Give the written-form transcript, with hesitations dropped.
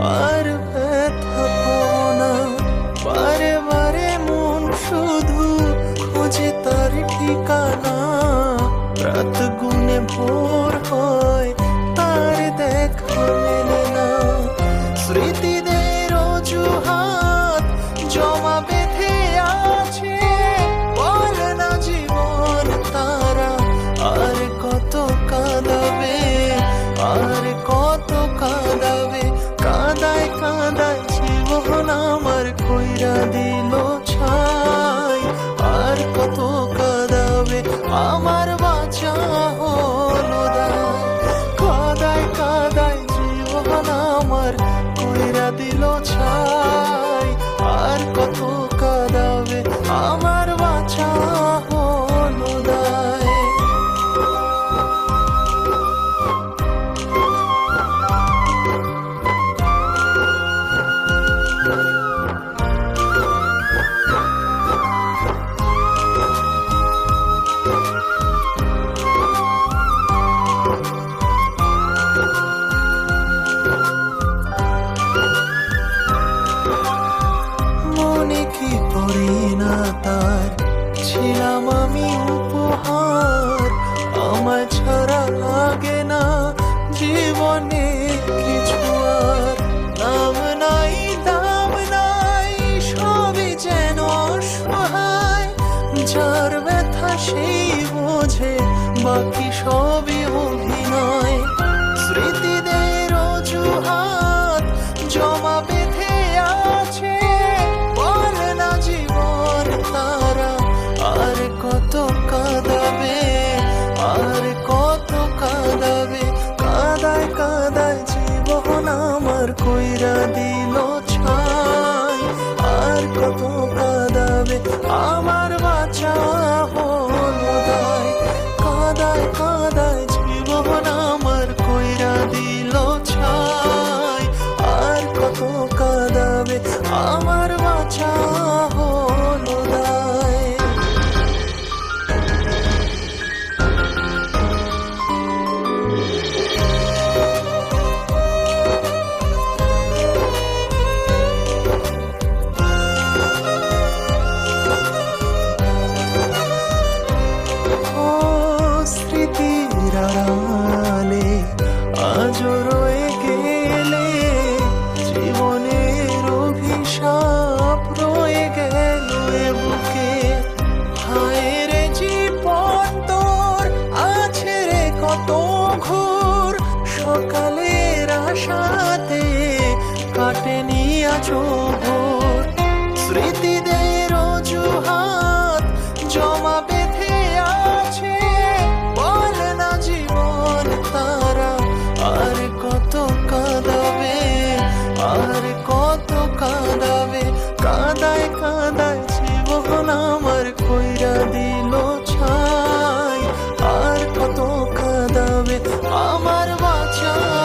আর ব্যথা পাও না। বারে বারে মন শুধু খোঁজে তার ঠিকানা। রাত গুনে ভোর হয় তার দেখা মেলে না। স্মৃতিদের অজুহাত জমা বেঁধে আছে, বলে না জীবন তারা আর কত কাঁদাবে, আর কত কাঁদাবে। কাঁদায় কাঁদায় জীবন আমার কইরা দিল ছাই, আর কত কাঁদাবে আমার বাঁচা হলো দায়। কাঁদায় কাঁদায় জীবন আমার কইরা দিল ছাই, আর কত কাঁদাবে আমার বাঁচা হলো দায়। মনে কি পড়ে না তার ছিলাম আমি উপহার। আমার ছাড়া লাগে না জীবনে কিছু আর। নাম নাই দাম নাই সবই যেন অসহায়। যার ব্যথা সেই বোঝে বাকি সবই অভিনয়। স্মৃতিদের অজুহাত জমা বেঁধে আছে, বলে না জীবন তারা আর কত কাঁদাবে, আর কত কাঁদাবে। কাঁদায় কাঁদায় জীবন আমার কইরা দিল ছাই, আর কত কাঁদাবে আমার বাঁচা হলো দায়। কাঁদায় কাঁদায় জীবন আমার কইরা দিল ছাই, আর কত কাঁদাবে আমার বাঁচা হলো দায়। ও স্মৃতির আড়ালে আজও রয়ে গেলে, জীবনের অভিশাপ রয়ে গেল এ বুকে। হায় রে জীবন তোর আছে রে কত ঘোর, সকালের আশাতে কাটেনি আজও